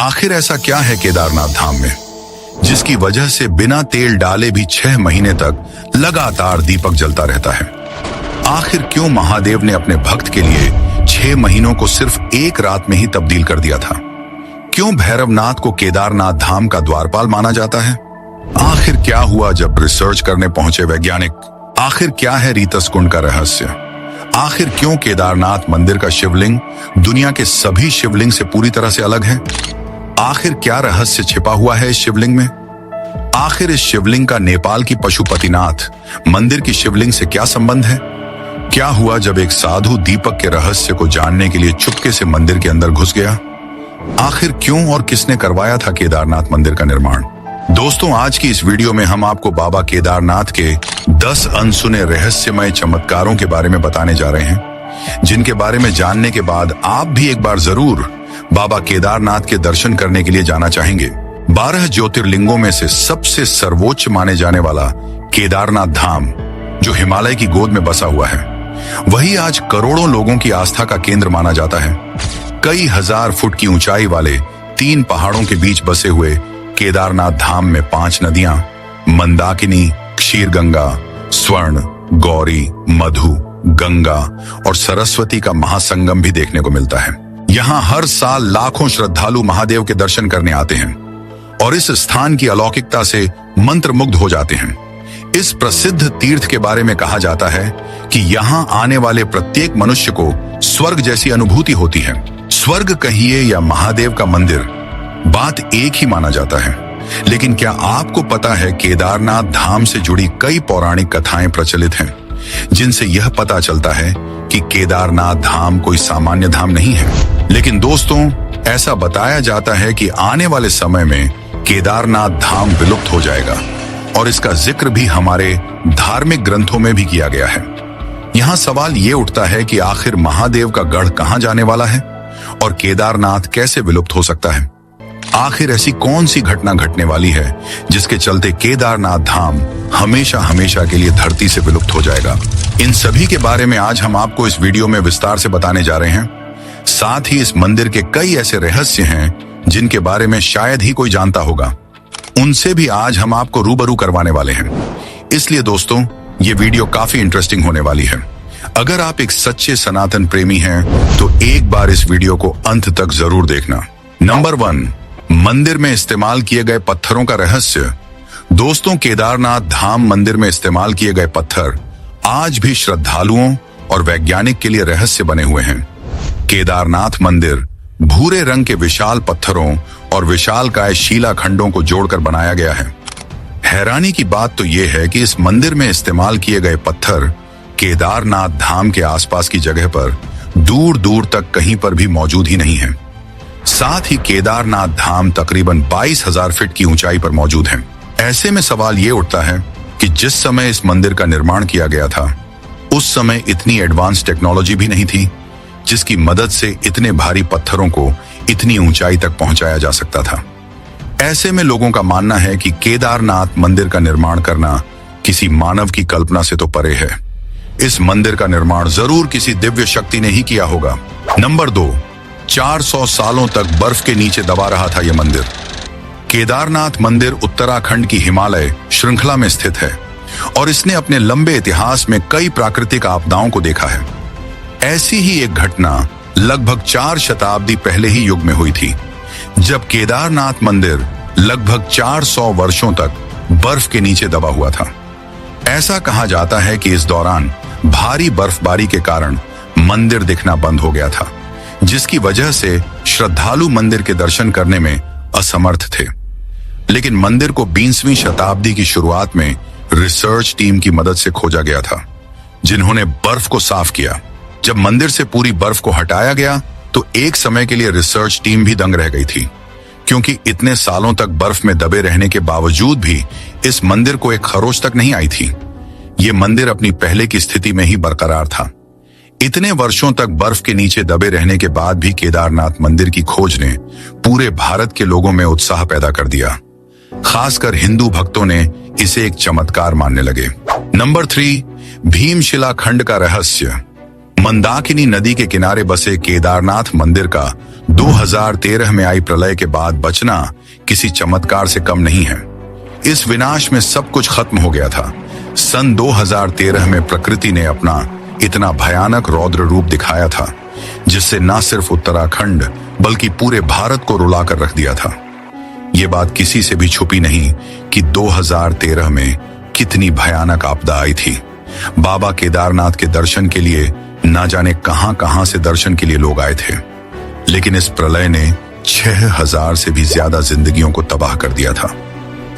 आखिर ऐसा क्या है केदारनाथ धाम में जिसकी वजह से बिना तेल डाले भी 6 महीने तक लगातार दीपक जलता रहता है? आखिर क्यों महादेव ने अपने भक्त के लिए 6 महीनों को सिर्फ एक रात में ही तब्दील कर दिया था? क्यों भैरवनाथ को केदारनाथ धाम का द्वारपाल माना जाता है? आखिर क्या हुआ जब रिसर्च करने पहुंचे वैज्ञानिक? आखिर क्या है रीतस कुंड का रहस्य? आखिर क्यों केदारनाथ मंदिर का शिवलिंग दुनिया के सभी शिवलिंग से पूरी तरह से अलग है? आखिर क्या रहस्य छिपा हुआ है इस शिवलिंग में? आखिर इस शिवलिंग का नेपाल की पशुपतिनाथ मंदिर की शिवलिंग से क्या संबंध है? क्या हुआ जब एक साधु दीपक के रहस्य को जानने के लिए चुपके से मंदिर के अंदर घुस गया? आखिर क्यों और किसने करवाया था केदारनाथ मंदिर का निर्माण? दोस्तों, आज की इस वीडियो में हम आपको बाबा केदारनाथ के 10 अनसुने रहस्यमय चमत्कारों के बारे में बताने जा रहे हैं, जिनके बारे में जानने के बाद आप भी एक बार जरूर बाबा केदारनाथ के दर्शन करने के लिए जाना चाहेंगे। 12 ज्योतिर्लिंगों में से सबसे सर्वोच्च माने जाने वाला केदारनाथ धाम, जो हिमालय की गोद में बसा हुआ है, वही आज करोड़ों लोगों की आस्था का केंद्र माना जाता है। कई हजार फुट की ऊंचाई वाले 3 पहाड़ों के बीच बसे हुए केदारनाथ धाम में 5 नदियां मंदाकिनी, क्षीरगंगा, स्वर्ण, गौरी, मधु, गंगा और सरस्वती का महासंगम भी देखने को मिलता है। यहाँ हर साल लाखों श्रद्धालु महादेव के दर्शन करने आते हैं और इस स्थान की अलौकिकता से मंत्रमुग्ध हो जाते हैं। इस प्रसिद्ध तीर्थ के बारे में कहा जाता है कि यहाँ आने वाले प्रत्येक मनुष्य को स्वर्ग जैसी अनुभूति होती है। स्वर्ग कहिए या महादेव का मंदिर, बात एक ही माना जाता है। लेकिन क्या आपको पता है केदारनाथ धाम से जुड़ी कई पौराणिक कथाएं प्रचलित हैं, जिनसे यह पता चलता है कि केदारनाथ धाम कोई सामान्य धाम नहीं है। लेकिन दोस्तों, ऐसा बताया जाता है कि आने वाले समय में केदारनाथ धाम विलुप्त हो जाएगा और इसका जिक्र भी हमारे धार्मिक ग्रंथों में भी किया गया है। यहाँ सवाल ये उठता है कि आखिर महादेव का गढ़ कहाँ जाने वाला है और केदारनाथ कैसे विलुप्त हो सकता है? आखिर ऐसी कौन सी घटना घटने वाली है जिसके चलते केदारनाथ धाम हमेशा हमेशा के लिए धरती से विलुप्त हो जाएगा? इन सभी के बारे में आज हम आपको इस वीडियो में विस्तार से बताने जा रहे हैं। साथ ही इस मंदिर के कई ऐसे रहस्य हैं जिनके बारे में शायद ही कोई जानता होगा, उनसे भी आज हम आपको रूबरू करवाने वाले हैं। इसलिए दोस्तों, ये वीडियो काफी इंटरेस्टिंग होने वाली है। अगर आप एक सच्चे सनातन प्रेमी हैं तो एक बार इस वीडियो को अंत तक जरूर देखना। नंबर 1, मंदिर में इस्तेमाल किए गए पत्थरों का रहस्य। दोस्तों, केदारनाथ धाम मंदिर में इस्तेमाल किए गए पत्थर आज भी श्रद्धालुओं और वैज्ञानिक के लिए रहस्य बने हुए हैं। केदारनाथ मंदिर भूरे रंग के विशाल पत्थरों और विशालकाय शिलाखंडों को जोड़कर बनाया गया है। हैरानी की बात तो यह है कि इस मंदिर में इस्तेमाल किए गए पत्थर केदारनाथ धाम के आसपास की जगह पर दूर दूर तक कहीं पर भी मौजूद ही नहीं है। साथ ही केदारनाथ धाम तकरीबन 22,000 फीट की ऊंचाई पर मौजूद है। ऐसे में सवाल ये उठता है कि जिस समय इस मंदिर का निर्माण किया गया था, उस समय इतनी एडवांस टेक्नोलॉजी भी नहीं थी जिसकी मदद से इतने भारी पत्थरों को इतनी ऊंचाई तक पहुंचाया जा सकता था। ऐसे में लोगों का मानना है कि केदारनाथ मंदिर का निर्माण करना किसी मानव की कल्पना से तो परे है। इस मंदिर का निर्माण जरूर किसी दिव्य शक्ति ने ही किया होगा। नंबर 2, 400 सालों तक बर्फ के नीचे दबा रहा था यह मंदिर। केदारनाथ मंदिर उत्तराखंड की हिमालय श्रृंखला में स्थित है और इसने अपने लंबे इतिहास में कई प्राकृतिक आपदाओं को देखा है। ऐसी ही एक घटना लगभग 4 शताब्दी पहले ही युग में हुई थी, जब केदारनाथ मंदिर लगभग 400 वर्षों तक बर्फ के नीचे दबा हुआ था। ऐसा कहा जाता है कि इस दौरान भारी बर्फबारी के कारण मंदिर दिखना बंद हो गया था, जिसकी वजह से श्रद्धालु मंदिर के दर्शन करने में असमर्थ थे। लेकिन मंदिर को 20वीं शताब्दी की शुरुआत में रिसर्च टीम की मदद से खोजा गया था, जिन्होंने बर्फ को साफ किया। जब मंदिर से पूरी बर्फ को हटाया गया तो एक समय के लिए रिसर्च टीम भी दंग रह गई थी, क्योंकि इतने सालों तक बर्फ में दबे रहने के बावजूद भी इस मंदिर को एक खरोच तक नहीं आई थी। ये मंदिर अपनी पहले की स्थिति में ही बरकरार था। इतने वर्षों तक बर्फ के नीचे दबे रहने के बाद भी केदारनाथ मंदिर की खोज ने पूरे भारत के लोगों में उत्साह पैदा कर दिया। खासकर हिंदू भक्तों ने इसे एक चमत्कार मानने लगे। नंबर 3, भीमशिला खंड का रहस्य। मंदाकिनी नदी के किनारे बसे केदारनाथ मंदिर का 2013 में आई प्रलय के बाद बचना किसी चमत्कार से कम नहीं है। इस विनाश में सब कुछ खत्म हो गया था। सन 2013 में प्रकृति ने अपना इतना भयानक रौद्र रूप दिखाया था जिससे न सिर्फ उत्तराखंड बल्कि पूरे भारत को रुलाकर रख दिया था। ये बात किसी से भी छुपी नहीं कि 2013 में कितनी भयानक आपदा आई थी। बाबा केदारनाथ के दर्शन के लिए न जाने कहां से दर्शन के लिए लोग आए थे, लेकिन इस प्रलय ने 6000 से भी ज्यादा जिंदगियों को तबाह कर दिया था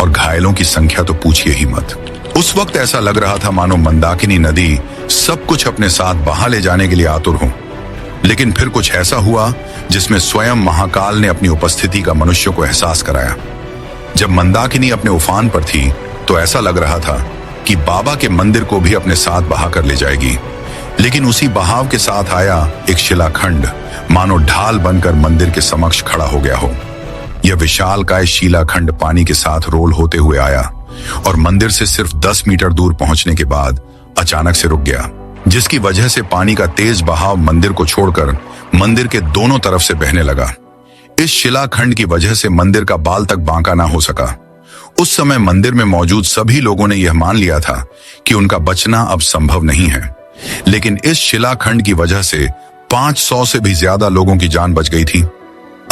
और घायलों की संख्या तो पूछिए ही मत। उस वक्त ऐसा लग रहा था मानो मंदाकिनी नदी सब कुछ अपने साथ बहा ले जाने के लिए आतुर हो। लेकिन फिर कुछ ऐसा हुआ जिसमें स्वयं महाकाल ने अपनी उपस्थिति का मनुष्य को एहसास कराया। जब मंदाकिनी अपने उफान पर थी तो ऐसा लग रहा था कि बाबा के मंदिर को भी अपने साथ बहा कर ले जाएगी, लेकिन उसी बहाव के साथ आया एक शिलाखंड, मानो ढाल बनकर मंदिर के समक्ष खड़ा हो गया हो। यह विशालकाय शिलाखंड पानी के साथ रोल होते हुए आया और मंदिर से सिर्फ 10 मीटर दूर पहुंचने के बाद अचानक से रुक गया, जिसकी वजह से पानी का तेज बहाव मंदिर को छोड़कर मंदिर के दोनों तरफ से बहने लगा। इस शिलाखंड की वजह से मंदिर का बाल तक बांका ना हो सका। उस समय मंदिर में मौजूद सभी लोगों ने यह मान लिया था कि उनका बचना अब संभव नहीं है, लेकिन इस शिलाखंड की वजह से 500 से भी ज्यादा लोगों की जान बच गई थी।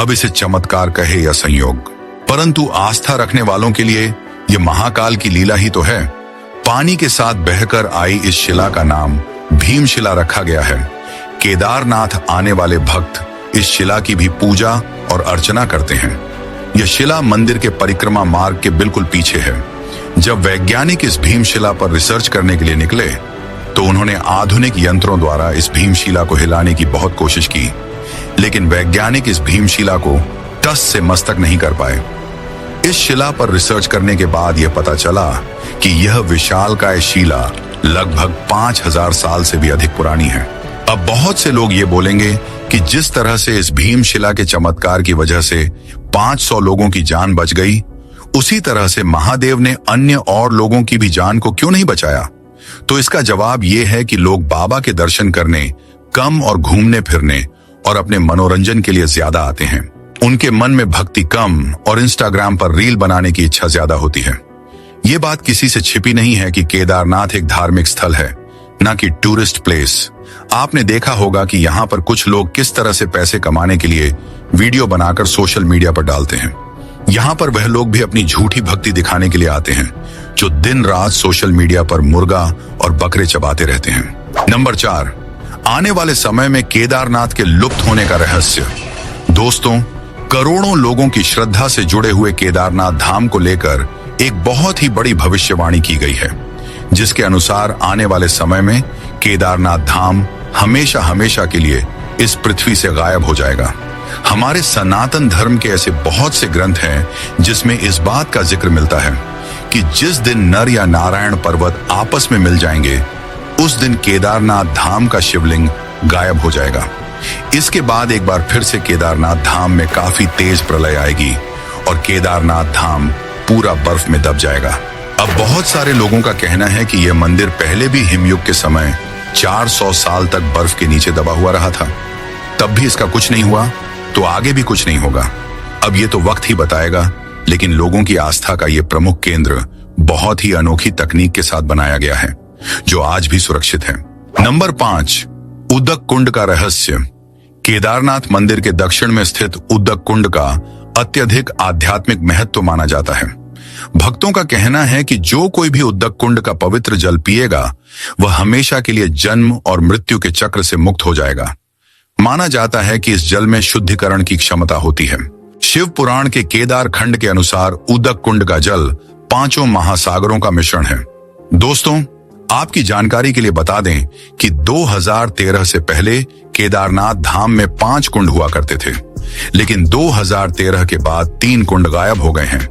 अब इसे चमत्कार कहे या संयोग, परंतु आस्था रखने वालों के लिए यह महाकाल की लीला ही तो है। पानी के साथ बहकर आई इस शिला का नाम भीमशिला रखा गया है। केदारनाथ आने वाले भक्त इस शिला की भी पूजा और अर्चना करते हैं। यह शिला मंदिर के परिक्रमा मार्ग के बिल्कुल पीछे है। जब वैज्ञानिक इस भीमशिला पर रिसर्च करने के लिए निकले तो उन्होंने आधुनिक यंत्रों द्वारा इस भीमशिला को हिलाने की बहुत कोशिश की, लेकिन वैज्ञानिक इस भीमशिला को टस से मस्तक नहीं कर पाए। इस शिला पर रिसर्च करने के बाद यह पता चला कि यह विशालकाय शिला लगभग 5000 साल से भी अधिक पुरानी है। अब बहुत से लोग ये बोलेंगे कि जिस तरह से इस भीमशिला के चमत्कार की वजह से 500 लोगों की जान बच गई, उसी तरह से महादेव ने अन्य और लोगों की भी जान को क्यों नहीं बचाया? तो इसका जवाब ये है कि लोग बाबा के दर्शन करने कम और घूमने फिरने और अपने मनोरंजन के लिए ज्यादा आते हैं। उनके मन में भक्ति कम और इंस्टाग्राम पर रील बनाने की इच्छा ज्यादा होती है। ये बात किसी से छिपी नहीं है कि केदारनाथ एक धार्मिक स्थल है, न कि टूरिस्ट प्लेस। आपने देखा होगा कि यहाँ पर कुछ लोग किस तरह से पैसे कमाने के लिए वीडियो बनाकर सोशल मीडिया पर डालते हैं। यहाँ पर वह लोग भी अपनी झूठी भक्ति दिखाने के लिए आते हैं जो दिन रात सोशल मीडिया पर मुर्गा और बकरे चबाते रहते हैं। नंबर 4, आने वाले समय में केदारनाथ के लुप्त होने का रहस्य। दोस्तों, करोड़ों लोगों की श्रद्धा से जुड़े हुए केदारनाथ धाम को लेकर एक बहुत ही बड़ी भविष्यवाणी की गई है, जिसके अनुसार आने वाले समय में केदारनाथ धाम हमेशा हमेशा के लिए इस पृथ्वी से गायब हो जाएगा। हमारे सनातन धर्म के ऐसे बहुत से ग्रंथ हैं जिसमें इस बात का जिक्र मिलता है कि जिस दिन नर या नारायण पर्वत आपस में मिल जाएंगे, उस दिन केदारनाथ धाम का शिवलिंग गायब हो जाएगा। इसके बाद एक बार फिर से केदारनाथ धाम में काफी तेज प्रलय आएगी और केदारनाथ धाम पूरा बर्फ में दब जाएगा। अब बहुत सारे लोगों का कहना है कि यह मंदिर पहले भी हिमयुग के समय 400 साल तक बर्फ के नीचे दबा हुआ रहा था, तब भी इसका कुछ नहीं हुआ, तो आगे भी कुछ नहीं होगा। अब ये तो वक्त ही बताएगा, लेकिन लोगों की आस्था का ये प्रमुख केंद्र बहुत ही अनोखी तकनीक के साथ बनाया गया है, जो आज भी सुरक्षित है। नंबर 5, उदक कुंड का रहस्य। केदारनाथ मंदिर के दक्षिण में स्थित उदक कुंड का अत्यधिक आध्यात्मिक महत्व माना जाता है। भक्तों का कहना है कि जो कोई भी उदक कुंड का पवित्र जल पिएगा, वह हमेशा के लिए जन्म और मृत्यु के चक्र से मुक्त हो जाएगा। माना जाता है कि इस जल में शुद्धिकरण की क्षमता होती है। शिव पुराण के केदार खंड के अनुसार उदक कुंड का जल 5 महासागरों का मिश्रण है। दोस्तों, आपकी जानकारी के लिए बता दें कि 2013 से पहले केदारनाथ धाम में 5 कुंड हुआ करते थे, लेकिन 2013 के बाद 3 कुंड गायब हो गए हैं।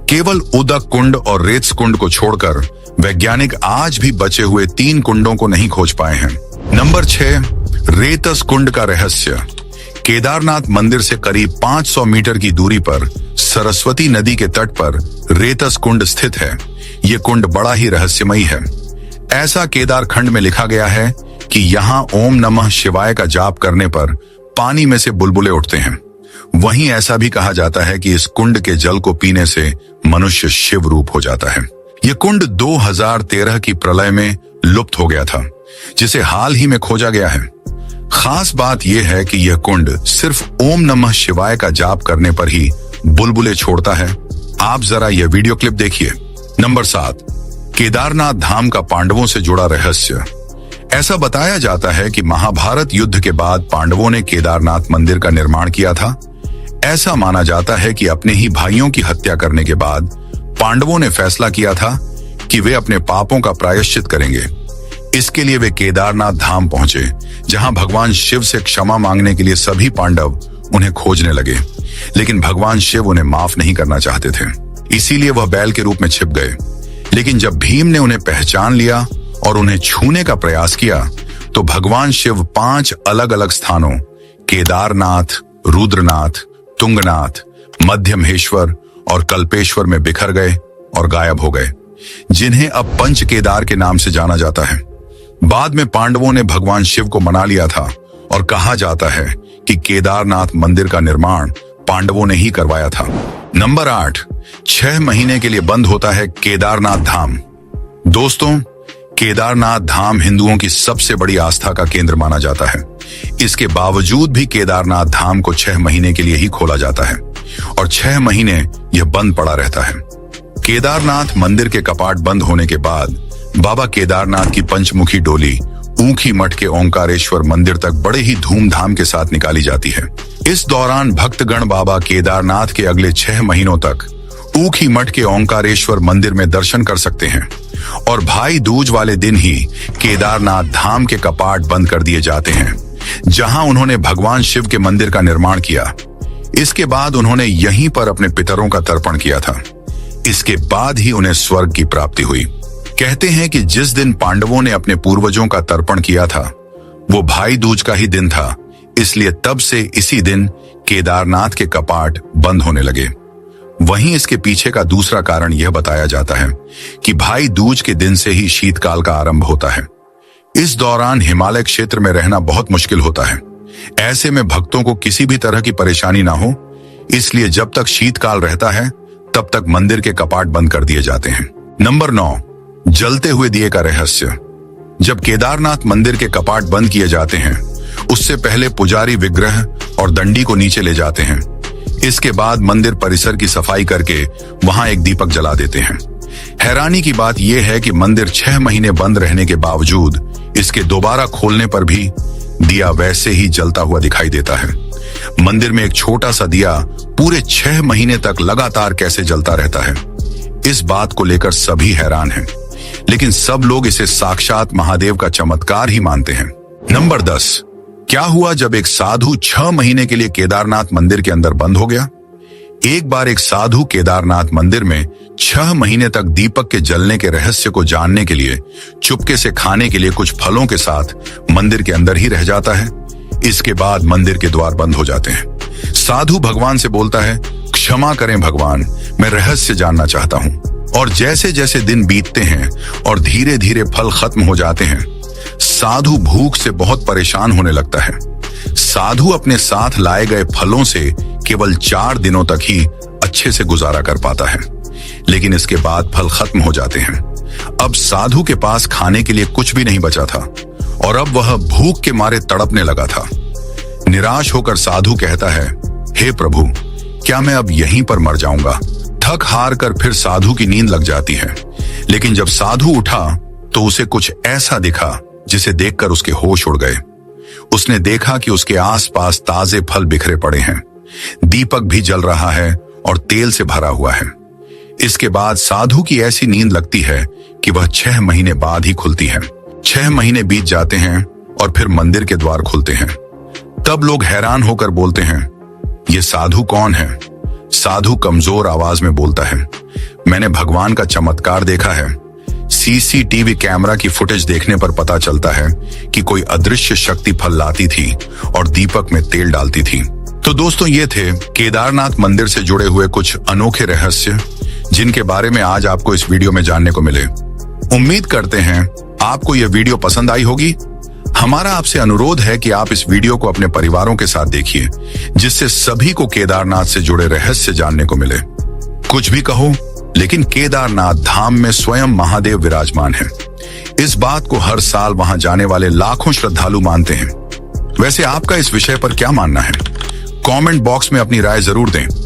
केवल उदक कुंड और रेत्स कुंड को छोड़कर वैज्ञानिक आज भी बचे हुए 3 कुंडों को नहीं खोज पाए हैं। नंबर 6, रेतस कुंड का रहस्य। केदारनाथ मंदिर से करीब 500 मीटर की दूरी पर सरस्वती नदी के तट पर रेतस कुंड स्थित है। ये कुंड बड़ा ही रहस्यमयी है। ऐसा केदार खंड में लिखा गया है कि यहाँ ओम नमः शिवाय का जाप करने पर पानी में से बुलबुले उठते हैं। वहीं ऐसा भी कहा जाता है कि इस कुंड के जल को पीने से मनुष्य शिव रूप हो जाता है। यह कुंड 2013 की प्रलय में लुप्त हो गया था, जिसे हाल ही में खोजा गया है। खास बात यह है कि यह कुंड सिर्फ ओम नमः शिवाय का जाप करने पर ही बुलबुले छोड़ता है। आप जरा यह वीडियो क्लिप देखिए। नंबर 7, केदारनाथ धाम का पांडवों से जुड़ा रहस्य। ऐसा बताया जाता है कि महाभारत युद्ध के बाद पांडवों ने केदारनाथ मंदिर का निर्माण किया था। ऐसा माना जाता है कि अपने ही भाइयों की हत्या करने के बाद पांडवों ने फैसला किया था कि वे अपने पापों का प्रायश्चित करेंगे। इसके लिए वे केदारनाथ धाम पहुंचे, जहां भगवान शिव से क्षमा मांगने के लिए सभी पांडव उन्हें खोजने लगे। लेकिन भगवान शिव उन्हें माफ नहीं करना चाहते थे, इसीलिए वह बैल के रूप में छिप गए। लेकिन जब भीम ने उन्हें पहचान लिया और उन्हें छूने का प्रयास किया, तो भगवान शिव 5 अलग अलग स्थानों केदारनाथ, रुद्रनाथ, तुंगनाथ, मध्यमहेश्वर और कल्पेश्वर में बिखर गए और गायब हो गए, जिन्हें अब पंच केदार के नाम से जाना जाता है। बाद में पांडवों ने भगवान शिव को मना लिया था और कहा जाता है कि केदारनाथ मंदिर का निर्माण पांडवों ने ही करवाया था। नंबर 8, 6 महीने के लिए बंद होता है केदारनाथ धाम। दोस्तों, केदारनाथ धाम हिंदुओं की सबसे बड़ी आस्था का केंद्र माना जाता है। इसके बावजूद भी केदारनाथ धाम को 6 महीने के लिए ही खोला जाता है और 6 महीने यह बंद पड़ा रहता है। केदारनाथ मंदिर के कपाट बंद होने के बाद बाबा केदारनाथ की पंचमुखी डोली ऊखी मठ के ओंकारेश्वर मंदिर तक बड़े ही धूमधाम के साथ निकाली जाती है। इस दौरान भक्तगण बाबा केदारनाथ के अगले 6 महीनों तक ऊखी मठ के ओंकारेश्वर मंदिर में दर्शन कर सकते हैं और भाई दूज वाले दिन ही केदारनाथ धाम के कपाट बंद कर दिए जाते हैं, जहां उन्होंने भगवान शिव के मंदिर का निर्माण किया। इसके बाद उन्होंने यहीं पर अपने पितरों का तर्पण किया था। इसके बाद ही उन्हें स्वर्ग की प्राप्ति हुई। कहते हैं कि जिस दिन पांडवों ने अपने पूर्वजों का तर्पण किया था, वो भाई दूज का ही दिन था, इसलिए तब से इसी दिन केदारनाथ के कपाट बंद होने लगे। वहीं इसके पीछे का दूसरा कारण यह बताया जाता है कि भाई दूज के दिन से ही शीतकाल का आरंभ होता है। इस दौरान हिमालय क्षेत्र में रहना बहुत मुश्किल होता है। ऐसे में भक्तों को किसी भी तरह की परेशानी ना हो, इसलिए जब तक शीतकाल रहता है तब तक मंदिर के कपाट बंद कर दिए जाते हैं। नंबर 9, जलते हुए दिए का रहस्य। जब केदारनाथ मंदिर के कपाट बंद किए जाते हैं, उससे पहले पुजारी विग्रह और दंडी को नीचे ले जाते हैं। इसके बाद मंदिर परिसर की सफाई करके वहां एक दीपक जला देते हैं। हैरानी की बात यह है कि मंदिर 6 महीने बंद रहने के बावजूद इसके दोबारा खोलने पर भी दिया वैसे ही जलता हुआ दिखाई देता है। मंदिर में एक छोटा सा दिया पूरे 6 महीने तक लगातार कैसे जलता रहता है, इस बात को लेकर सभी हैरान हैं, लेकिन सब लोग इसे साक्षात महादेव का चमत्कार ही मानते हैं। नंबर 10, क्या हुआ जब एक साधु 6 महीने के लिए केदारनाथ मंदिर के अंदर बंद हो गया। एक बार एक साधु केदारनाथ मंदिर में 6 महीने तक दीपक के जलने के रहस्य को जानने के लिए चुपके से खाने के लिए कुछ फलों के साथ मंदिर के अंदर ही रह जाता है। इसके बाद मंदिर के द्वार बंद हो जाते हैं। साधु भगवान से बोलता है, क्षमा करें भगवान, मैं रहस्य जानना चाहता हूं। और जैसे जैसे दिन बीतते हैं और धीरे धीरे फल खत्म हो जाते हैं, साधु भूख से बहुत परेशान होने लगता है। साधु अपने साथ लाए गए फलों से केवल 4 दिनों तक ही अच्छे से गुजारा कर पाता है, लेकिन इसके बाद फल खत्म हो जाते हैं। अब साधु के पास खाने के लिए कुछ भी नहीं बचा था और अब वह भूख के मारे तड़पने लगा था। निराश होकर साधु कहता है, हे प्रभु, क्या मैं अब यहीं पर मर जाऊंगा। थक हार कर फिर साधु की नींद लग जाती है, लेकिन जब साधु उठा तो उसे कुछ ऐसा दिखा जिसे देखकर उसके होश उड़ गए। उसने देखा कि उसके आसपास ताजे फल बिखरे पड़े हैं, दीपक भी जल रहा है और तेल से भरा हुआ है। इसके बाद साधु की ऐसी नींद लगती है कि वह 6 महीने बाद ही खुलती है। 6 महीने बीत जाते हैं और फिर मंदिर के द्वार खुलते हैं। तब लोग हैरान होकर बोलते हैं, ये साधु कौन है। साधु कमजोर आवाज में बोलता है, मैंने भगवान का चमत्कार देखा है। सीसीटीवी कैमरा की फुटेज देखने पर पता चलता है कि कोई अदृश्य शक्ति फल लाती थी और दीपक में तेल डालती थी। तो दोस्तों, ये थे केदारनाथ मंदिर से जुड़े हुए कुछ अनोखे रहस्य, जिनके बारे में आज आपको इस वीडियो में जानने को मिले। उम्मीद करते हैं आपको यह वीडियो पसंद आई होगी। हमारा आपसे अनुरोध है कि आप इस वीडियो को अपने परिवारों के साथ देखिए, जिससे सभी को केदारनाथ से जुड़े रहस्य जानने को मिले। कुछ भी कहो, लेकिन केदारनाथ धाम में स्वयं महादेव विराजमान है। इस बात को हर साल वहां जाने वाले लाखों श्रद्धालु मानते हैं। वैसे आपका इस विषय पर क्या मानना है? कमेंट बॉक्स में अपनी राय जरूर दें।